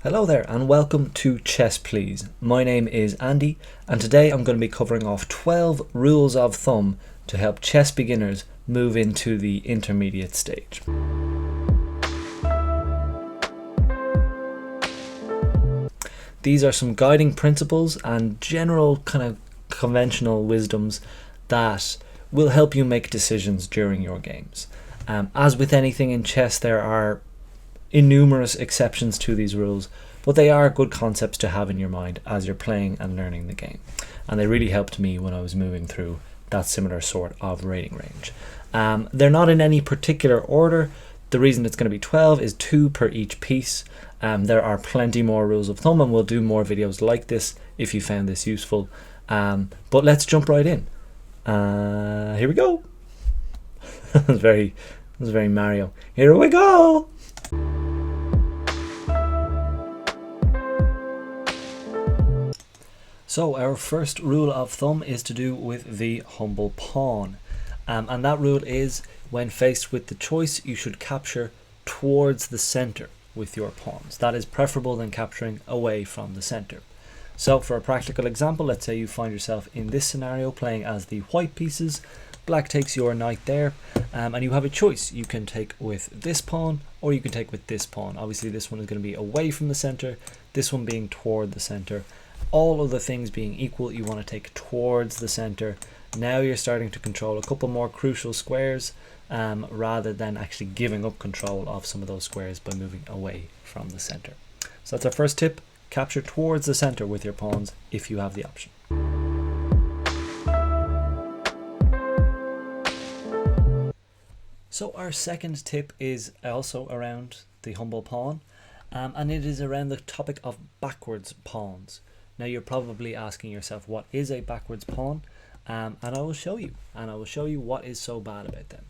Hello there and welcome to Chess Please. My name is Andy and today I'm going to be covering off 12 rules of thumb to help chess beginners move into the intermediate stage. These are some guiding principles and general kind of conventional wisdoms that will help you make decisions during your games. As with anything in chess, there are innumerous exceptions to these rules, but they are good concepts to have in your mind as you're playing and learning the game, and they really helped me when I was moving through that similar sort of rating range. They're not in any particular order. The reason it's going to be 12 is 2 per each piece. There are plenty more rules of thumb and we'll do more videos like this if you found this useful, but let's jump right in. Here we go. It was very Mario. Here we go. So our first rule of thumb is to do with the humble pawn, and that rule is when faced with the choice you should capture towards the center with your pawns. That is preferable than capturing away from the center. So for a practical example, let's say you find yourself in this scenario playing as the white pieces. Black takes your knight there, and you have a choice. You can take with this pawn or you can take with this pawn. Obviously this one is going to be away from the center, this one being toward the center. All of the things being equal, you want to take towards the center. Now you're starting to control a couple more crucial squares, rather than actually giving up control of some of those squares by moving away from the center. So that's our first tip. Capture towards the center with your pawns if you have the option. So our second tip is also around the humble pawn, and it is around the topic of backwards pawns. Now you're probably asking yourself, what is a backwards pawn? And I will show you, what is so bad about them.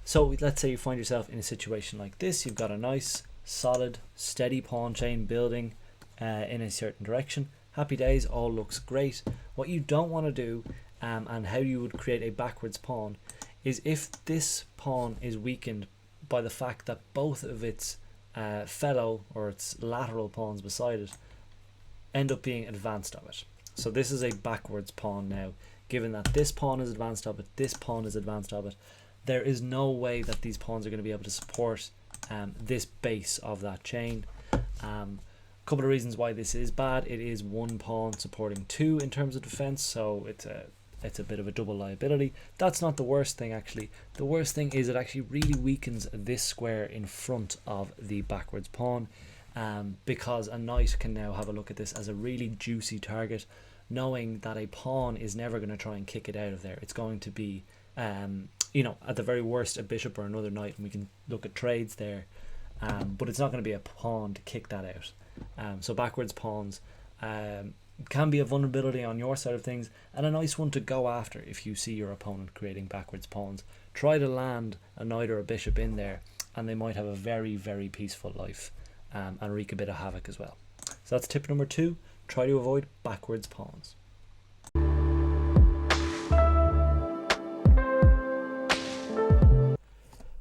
So let's say you find yourself in a situation like this. You've got a nice, solid, steady pawn chain building in a certain direction. Happy days, all looks great. What you don't want to do, and how you would create a backwards pawn, is if this pawn is weakened by the fact that both of its fellow or its lateral pawns beside it end up being advanced of it. So this is a backwards pawn now. Given that this pawn is advanced of it, this pawn is advanced of it, there is no way that these pawns are going to be able to support this base of that chain. Couple of reasons why this is bad. It is one pawn supporting two in terms of defense, so it's a bit of a double liability. That's not the worst thing actually. The worst thing is it actually really weakens this square in front of the backwards pawn, because a knight can now have a look at this as a really juicy target, knowing that a pawn is never going to try and kick it out of there. It's going to be at the very worst a bishop or another knight, and we can look at trades there, but it's not going to be a pawn to kick that out. So backwards pawns can be a vulnerability on your side of things, and a nice one to go after if you see your opponent creating backwards pawns. Try to land a knight or a bishop in there and they might have a very, very peaceful life, and wreak a bit of havoc as well. So that's tip number 2. Try to avoid backwards pawns.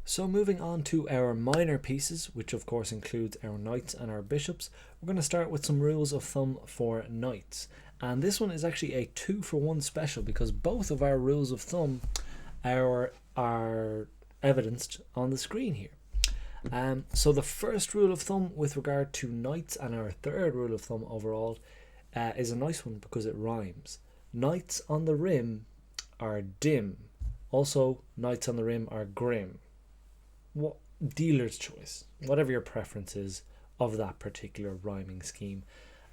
So moving on to our minor pieces, which of course includes our knights and our bishops, we're going to start with some rules of thumb for knights. And this one is actually a 2-for-1 special because both of our rules of thumb are evidenced on the screen here. So the first rule of thumb with regard to knights, and our third rule of thumb overall, is a nice one because it rhymes. Knights on the rim are dim. Also, knights on the rim are grim. What dealer's choice, whatever your preference is of that particular rhyming scheme,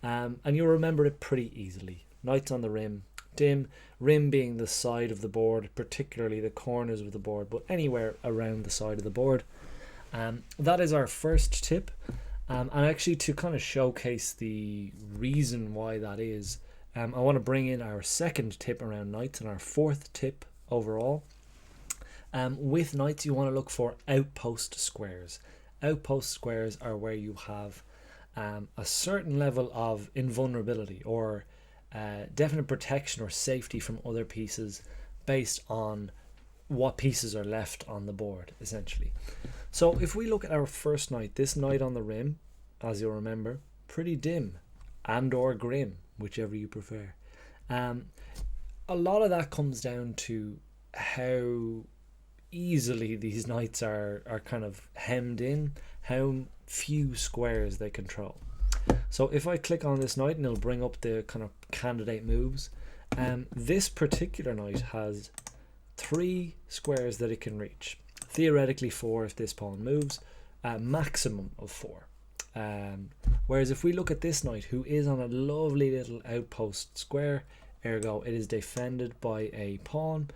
and you'll remember it pretty easily. Knights on the rim, dim, rim being the side of the board, particularly the corners of the board, but anywhere around the side of the board. That is our first tip, and actually to kind of showcase the reason why that is, I want to bring in our second tip around knights and our fourth tip overall. With knights, you want to look for outpost squares. Outpost squares are where you have a certain level of invulnerability or definite protection or safety from other pieces based on what pieces are left on the board, essentially. So if we look at our first knight, this knight on the rim, as you'll remember, pretty dim and or grim, whichever you prefer. A lot of that comes down to how easily these knights are kind of hemmed in, how few squares they control. So if I click on this knight, and it'll bring up the kind of candidate moves. This particular knight has 3 squares that it can reach. Theoretically 4 if this pawn moves, a maximum of 4. Whereas if we look at this knight, who is on a lovely little outpost square, ergo it is defended by a pawn,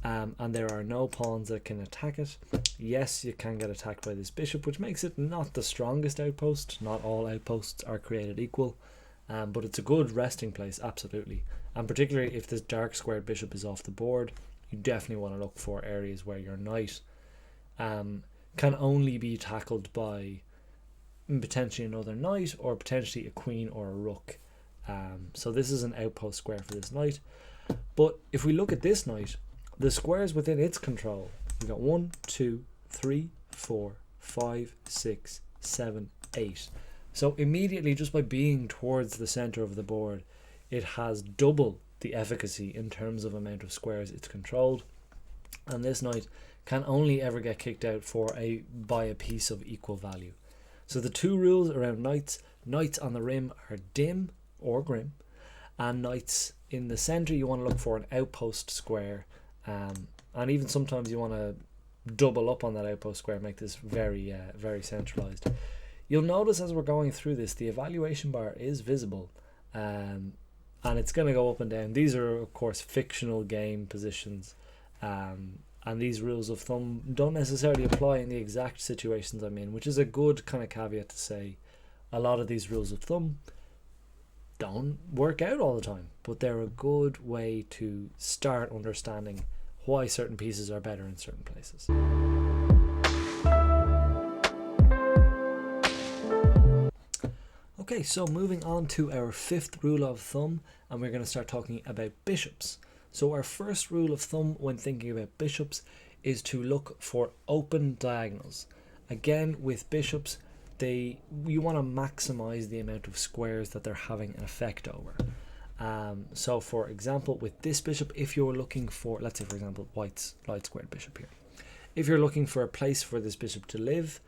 and there are no pawns that can attack it. Yes, you can get attacked by this bishop, which makes it not the strongest outpost. Not all outposts are created equal, but it's a good resting place, absolutely. And particularly if this dark squared bishop is off the board, you definitely want to look for areas where your knight can only be tackled by potentially another knight, or potentially a queen or a rook. So this is an outpost square for this knight. But if we look at this knight, the squares within its control, we've got 1, 2, 3, 4, 5, 6, 7, 8. So immediately, just by being towards the center of the board, it has double the efficacy in terms of amount of squares it's controlled. And this knight can only ever get kicked out by a piece of equal value. So the 2 rules around knights on the rim are dim or grim, and knights in the center, you want to look for an outpost square, and even sometimes you want to double up on that outpost square, make this very centralized. You'll notice as we're going through this, the evaluation bar is visible, and it's going to go up and down. These are of course fictional game positions, and these rules of thumb don't necessarily apply in the exact situations I'm in, which is a good kind of caveat to say. A lot of these rules of thumb don't work out all the time, but they're a good way to start understanding why certain pieces are better in certain places. Okay, so moving on to our 5th rule of thumb, and we're going to start talking about bishops. So our first rule of thumb when thinking about bishops is to look for open diagonals. Again, with bishops, you want to maximize the amount of squares that they're having an effect over. So for example, with this bishop, if you're looking for, let's say for example, white's light squared bishop here, if you're looking for a place for this bishop to live,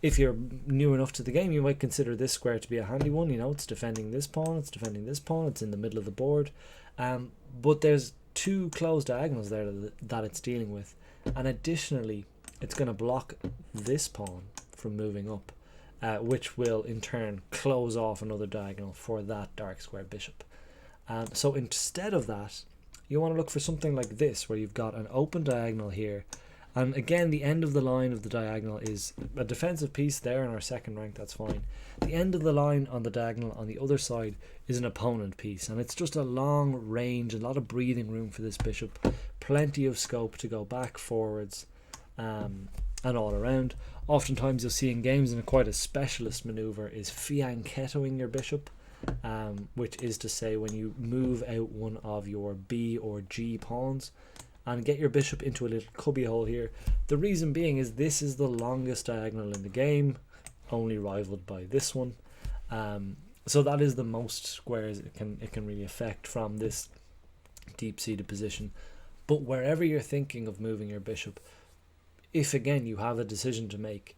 if you're new enough to the game, you might consider this square to be a handy one. It's defending this pawn, it's defending this pawn, it's in the middle of the board, but there's 2 closed diagonals there that it's dealing with, and additionally it's going to block this pawn from moving up, which will in turn close off another diagonal for that dark square bishop. So instead of that, you want to look for something like this, where you've got an open diagonal here, and again the end of the line of the diagonal is a defensive piece there in our second rank, that's fine. The end of the line on the diagonal on the other side is an opponent piece, and it's just a long range, a lot of breathing room for this bishop, plenty of scope to go back, forwards, and all around. Oftentimes you'll see in games, and quite a specialist maneuver is fianchettoing your bishop, which is to say when you move out one of your B or G pawns and get your bishop into a little cubby hole here. The reason being is this is the longest diagonal in the game, only rivaled by this one. So that is the most squares it can really affect from this deep-seated position. But wherever you're thinking of moving your bishop, if again you have a decision to make,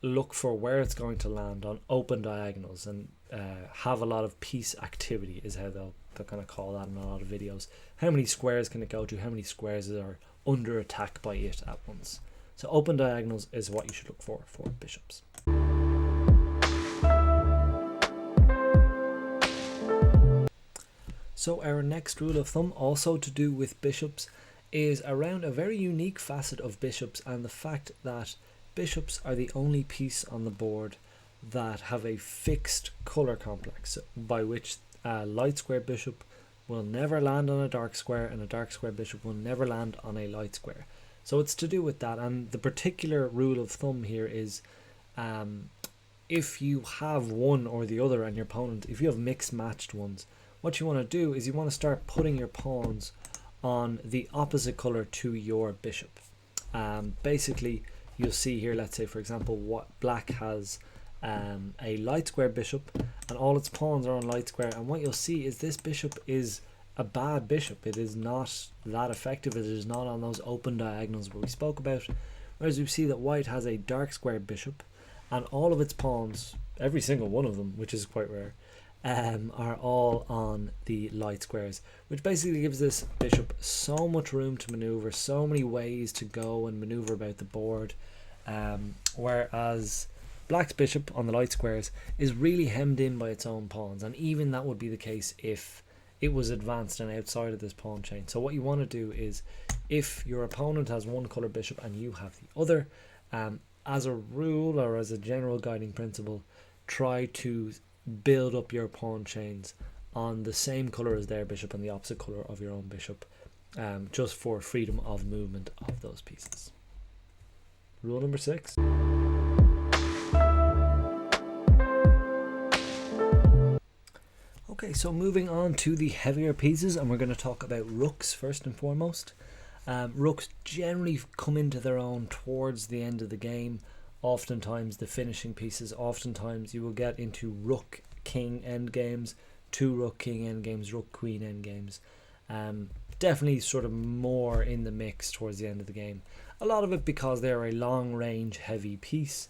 look for where it's going to land on open diagonals, and have a lot of piece activity is how they'll kind of call that in a lot of videos. How many squares can it go to? How many squares are under attack by it at once? So open diagonals is what you should look for bishops. So our next rule of thumb, also to do with bishops, is around a very unique facet of bishops, and the fact that bishops are the only piece on the board that have a fixed color complex, by which a light square bishop will never land on a dark square, and a dark square bishop will never land on a light square. So it's to do with that, and the particular rule of thumb here is if you have one or the other and your opponent, if you have mixed matched ones, what you want to do is you want to start putting your pawns on the opposite color to your bishop. Basically, you'll see here, let's say for example, what black has a light square bishop, and all its pawns are on light square, and what you'll see is this bishop is a bad bishop. It is not that effective. It is not on those open diagonals where we spoke about. Whereas we see that white has a dark square bishop, and all of its pawns, every single one of them, which is quite rare, are all on the light squares, which basically gives this bishop so much room to maneuver, so many ways to go and maneuver about the board, whereas black's bishop on the light squares is really hemmed in by its own pawns, and even that would be the case if it was advanced and outside of this pawn chain. So what you want to do is, if your opponent has one color bishop and you have the other, as a rule or as a general guiding principle, try to build up your pawn chains on the same color as their bishop and the opposite color of your own bishop, just for freedom of movement of those pieces. Rule number 6. Okay, so moving on to the heavier pieces, and we're going to talk about rooks first and foremost. Rooks generally come into their own towards the end of the game. Oftentimes the finishing pieces, oftentimes you will get into rook king endgames, 2 rook king endgames, rook queen endgames. Definitely sort of more in the mix towards the end of the game. A lot of it because they're a long range heavy piece,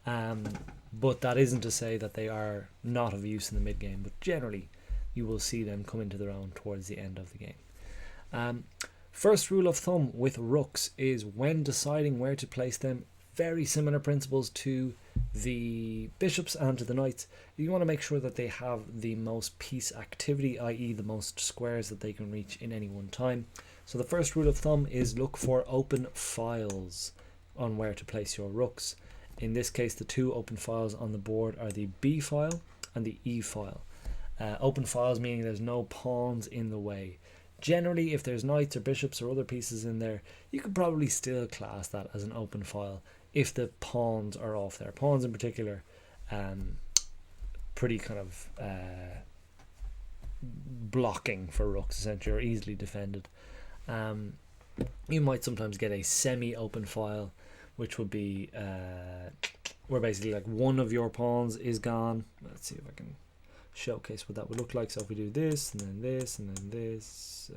but that isn't to say that they are not of use in the mid game, but generally you will see them come into their own towards the end of the game. First rule of thumb with rooks is, when deciding where to place them, very similar principles to the bishops and to the knights. You want to make sure that they have the most piece activity, i.e. the most squares that they can reach in any one time. So the first rule of thumb is look for open files on where to place your rooks. In this case, the 2 open files on the board are the B file and the E file. Open files meaning there's no pawns in the way. Generally, if there's knights or bishops or other pieces in there, you could probably still class that as an open file if the pawns are off there. Pawns in particular, pretty kind of blocking for rooks, essentially, or easily defended. You might sometimes get a semi-open file, which would be where basically like one of your pawns is gone. Let's see if I can showcase what that would look like. So if we do this and then this and then this,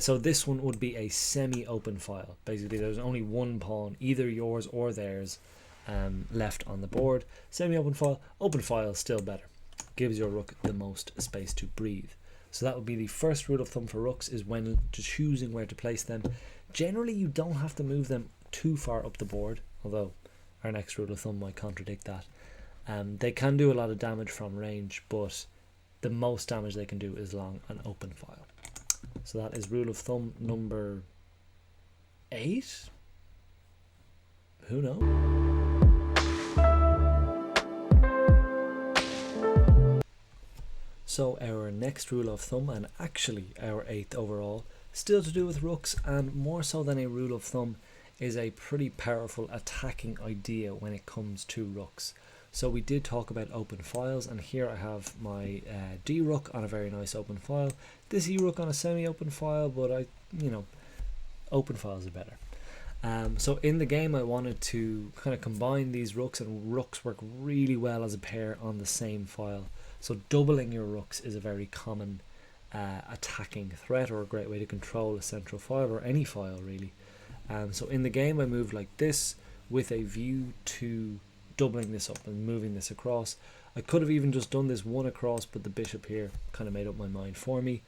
so this one would be a semi-open file. Basically there's only one pawn, either yours or theirs, left on the board. Semi-open file. Open file, still better, gives your rook the most space to breathe. So that would be the first rule of thumb for rooks, is when choosing where to place them. Generally you don't have to move them too far up the board, although our next rule of thumb might contradict that. They can do a lot of damage from range, but the most damage they can do is along an open file. So that is rule of thumb number 8. Who knows? So our next rule of thumb, and actually our 8th overall, still to do with rooks, and more so than a rule of thumb, is a pretty powerful attacking idea when it comes to rooks. So we did talk about open files, and here I have my D rook on a very nice open file, this E rook on a semi-open file, but open files are better. So in the game I wanted to kind of combine these rooks, and rooks work really well as a pair on the same file. So doubling your rooks is a very common attacking threat, or a great way to control a central file, or any file really. So in the game I moved like this with a view to doubling this up and moving this across. I could have even just done this one across, but the bishop here kind of made up my mind for me.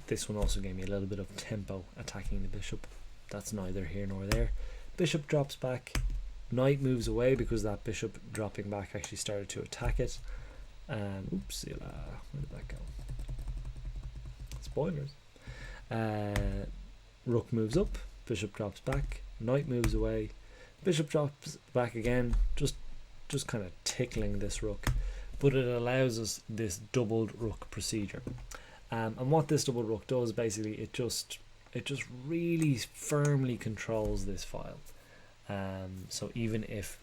This one also gave me a little bit of tempo attacking the bishop. That's neither here nor there. Bishop drops back, knight moves away because that bishop dropping back actually started to attack it. Oops, where did that go? Spoilers. Rook moves up, bishop drops back, knight moves away, bishop drops back again, just kind of tickling this rook, but it allows us this doubled rook procedure. And what this doubled rook does, basically, it just really firmly controls this file. So even if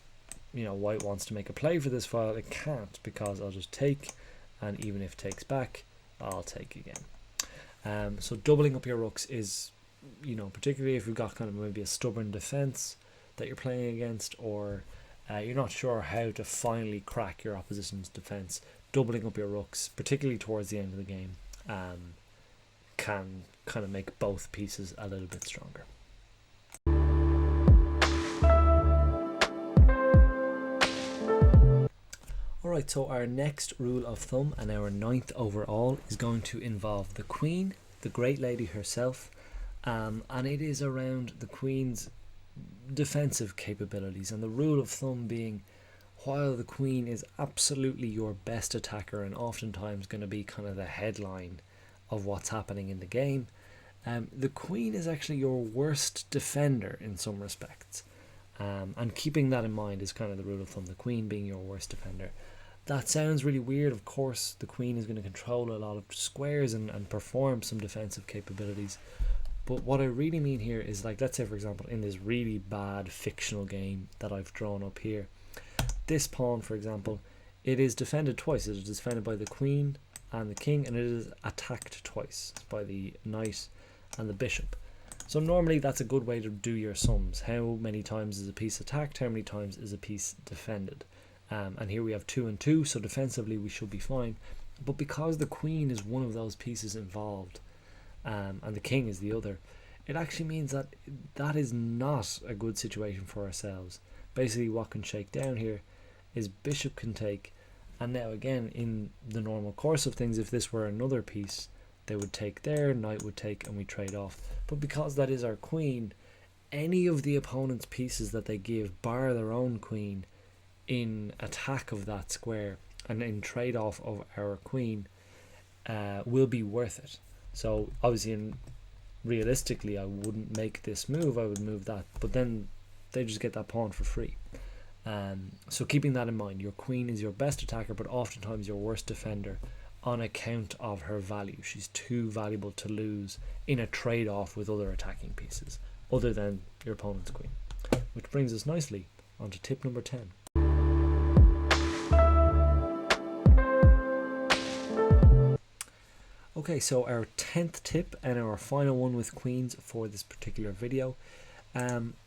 white wants to make a play for this file, it can't, because I'll just take, and even if it takes back, I'll take again. So doubling up your rooks is particularly if you've got kind of maybe a stubborn defense that you're playing against, or you're not sure how to finally crack your opposition's defense, doubling up your rooks, particularly towards the end of the game, can kind of make both pieces a little bit stronger. Alright, so our next rule of thumb and our 9th overall is going to involve the Queen, the Great Lady herself, and it is around the Queen's defensive capabilities, and the rule of thumb being, while the Queen is absolutely your best attacker and oftentimes going to be kind of the headline of what's happening in the game, the Queen is actually your worst defender in some respects. And keeping that in mind is kind of the rule of thumb, the Queen being your worst defender. That sounds really weird. Of course, the Queen is going to control a lot of squares and perform some defensive capabilities. But what I really mean here is, like, let's say, for example, in this really bad fictional game that I've drawn up here, this pawn, for example, it is defended twice. It is defended by the Queen and the King, and it is attacked twice by the Knight and the Bishop. So normally that's a good way to do your sums. How many times is a piece attacked? How many times is a piece defended? And here we have 2 and 2, so defensively we should be fine. But because the Queen is one of those pieces involved, and the King is the other, it actually means that that is not a good situation for ourselves. Basically what can shake down here is Bishop can take, and now again in the normal course of things, if this were another piece, they would take there, Knight would take, and we trade off. But because that is our Queen, any of the opponent's pieces that they give, bar their own Queen, in attack of that square and in trade off of our Queen, will be worth it. So obviously, realistically, I wouldn't make this move, I would move that, but then they just get that pawn for free. So keeping that in mind, your Queen is your best attacker, but oftentimes your worst defender on account of her value. She's too valuable to lose in a trade-off with other attacking pieces other than your opponent's Queen. Which brings us nicely onto tip number 10. Okay, so our 10th tip and our final one with queens for this particular video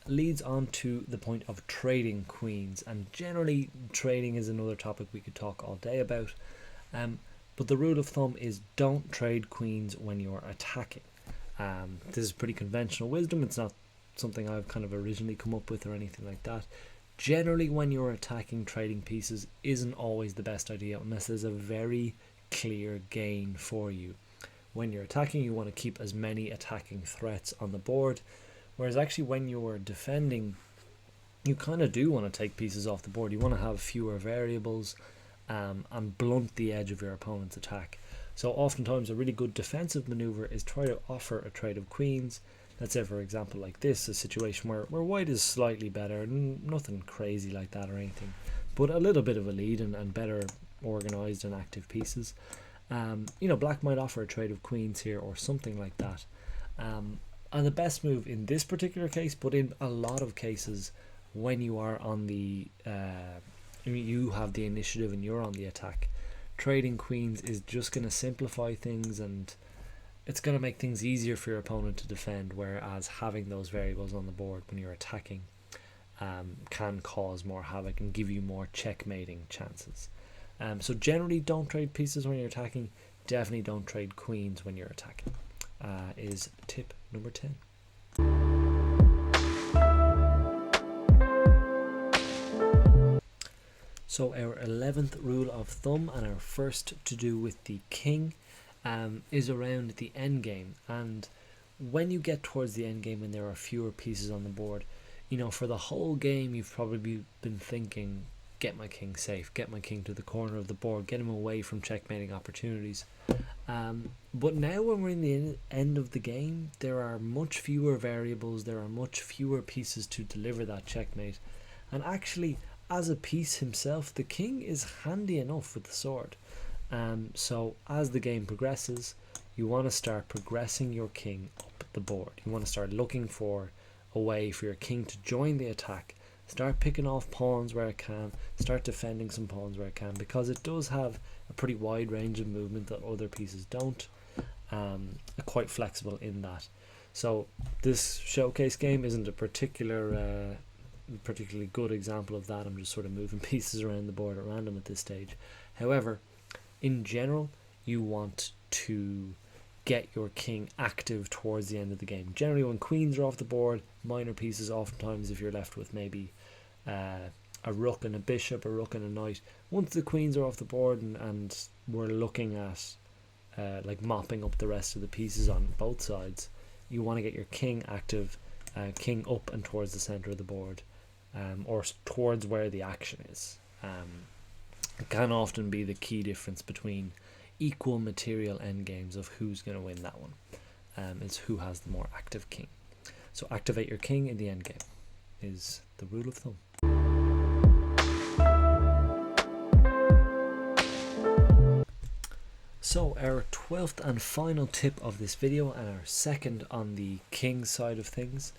leads on to the point of trading queens, and generally trading is another topic we could talk all day about, but the rule of thumb is don't trade queens when you're attacking. This is pretty conventional wisdom. It's not something I've kind of originally come up with or anything like that. Generally, when you're attacking, trading pieces isn't always the best idea unless there's a very clear gain for you. When you're attacking, you want to keep as many attacking threats on the board, whereas actually when you're defending, you kind of do want to take pieces off the board. You want to have fewer variables and blunt the edge of your opponent's attack. So oftentimes a really good defensive maneuver is try to offer a trade of queens. Let's say, for example, like this, a situation where white is slightly better, nothing crazy like that or anything, but a little bit of a lead and better organized and active pieces. Black might offer a trade of queens here or something like that. And the best move in this particular case, but in a lot of cases when you are on the you have the initiative and you're on the attack, trading queens is just going to simplify things and it's going to make things easier for your opponent to defend, whereas having those variables on the board when you're attacking can cause more havoc and give you more checkmating chances. So generally don't trade pieces when you're attacking. Definitely don't trade queens when you're attacking, is tip number 10. So our 11th rule of thumb and our first to do with the king is around the endgame. And when you get towards the endgame and there are fewer pieces on the board, for the whole game you've probably been thinking, get my king safe, get my king to the corner of the board, get him away from checkmating opportunities. But now when we're in the end of the game, there are much fewer variables, there are much fewer pieces to deliver that checkmate. And actually, as a piece himself, the king is handy enough with the sword. So as the game progresses, you want to start progressing your king up the board. You want to start looking for a way for your king to join the attack. Start picking off pawns where it can, start defending some pawns where it can, because it does have a pretty wide range of movement that other pieces don't. Quite flexible in that. So this showcase game isn't a particularly good example of that. I'm just sort of moving pieces around the board at random at this stage. However, in general, you want to get your king active towards the end of the game. Generally, when queens are off the board, minor pieces, oftentimes if you're left with maybe a rook and a bishop, a rook and a knight, once the queens are off the board and we're looking at like mopping up the rest of the pieces on both sides, you want to get your king active, king up and towards the center of the board, or towards where the action is. It can often be the key difference between equal material endgames of who's going to win that one, is who has the more active king. So activate your king in the endgame is the rule of thumb. So our 12th and final tip of this video, and our second on the king side of things,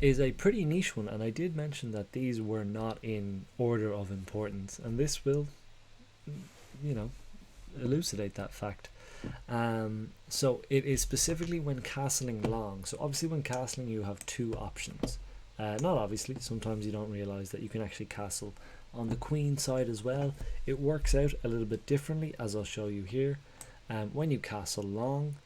is a pretty niche one, and I did mention that these were not in order of importance, and this will, elucidate that fact. So it is specifically when castling long. So obviously when castling you have two options. Not obviously, sometimes you don't realize that you can actually castle on the queen side as well. It works out a little bit differently, as I'll show you here. When you castle long,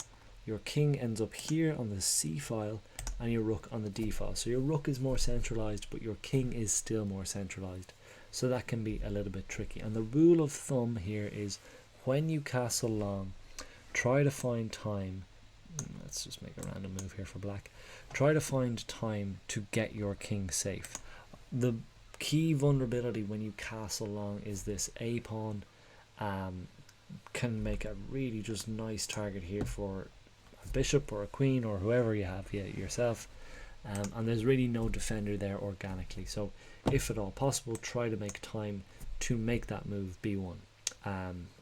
your king ends up here on the c file and your rook on the d file. So your rook is more centralized, but your king is still more centralized. So that can be a little bit tricky. And the rule of thumb here is when you castle long, try to find time. Let's just make a random move here for black. Try to find time to get your king safe. The key vulnerability when you castle long is this a pawn can make a really just nice target here for a bishop or a queen or whoever you have yourself, and there's really no defender there organically. So if at all possible, try to make time to make that move b1.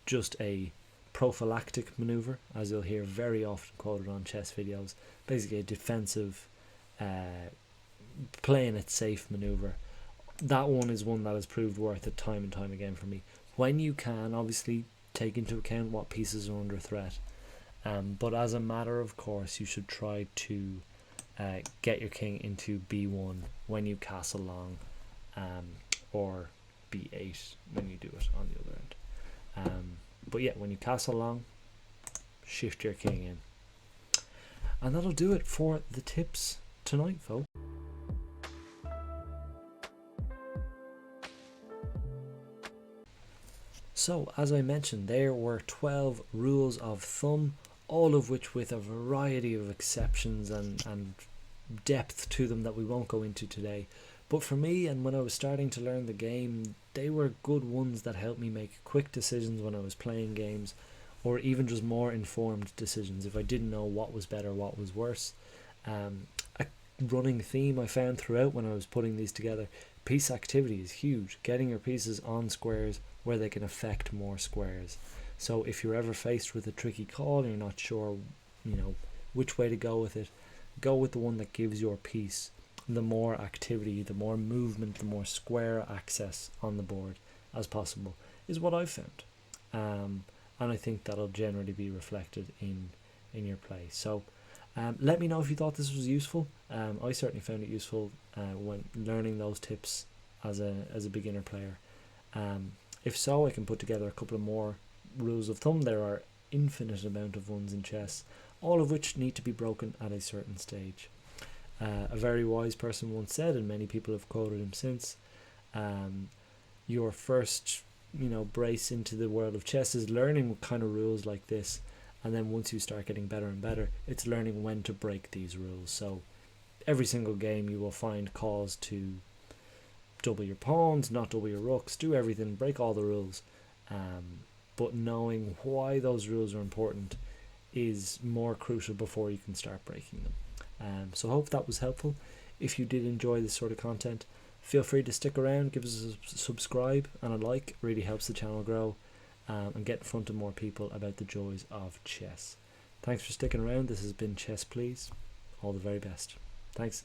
Just a prophylactic maneuver, as you'll hear very often quoted on chess videos. Basically a defensive, playing it safe maneuver. That one is one that has proved worth it time and time again for me. When you can, obviously take into account what pieces are under threat, but as a matter of course you should try to get your king into b1 when you castle long, or b8 when you do it on the other end. But yeah, when you castle long, shift your king in. And that'll do it for the tips tonight, folks. So, as I mentioned, there were 12 rules of thumb, all of which with a variety of exceptions and depth to them that we won't go into today. But for me, and when I was starting to learn the game, they were good ones that helped me make quick decisions when I was playing games, or even just more informed decisions if I didn't know what was better, what was worse. A running theme I found throughout when I was putting these together: piece activity is huge. Getting your pieces on squares where they can affect more squares. So if you're ever faced with a tricky call and you're not sure, which way to go with it, go with the one that gives your piece the more activity, the more movement, the more square access on the board as possible, is what I've found. And I think that'll generally be reflected in your play. So let me know if you thought this was useful. I certainly found it useful when learning those tips as a beginner player. If so, I can put together a couple of more rules of thumb. There are infinite amount of ones in chess, all of which need to be broken at a certain stage. A very wise person once said, and many people have quoted him since, your first brace into the world of chess is learning what kind of rules like this, and then once you start getting better and better, it's learning when to break these rules. So every single game you will find calls to double your pawns, not double your rooks, do everything, break all the rules, but knowing why those rules are important is more crucial before you can start breaking them. So I hope that was helpful. If you did enjoy this sort of content, feel free to stick around, give us a subscribe and a like. It really helps the channel grow and get in front of more people about the joys of chess. Thanks for sticking around. This has been Chess Please. All the very best. Thanks.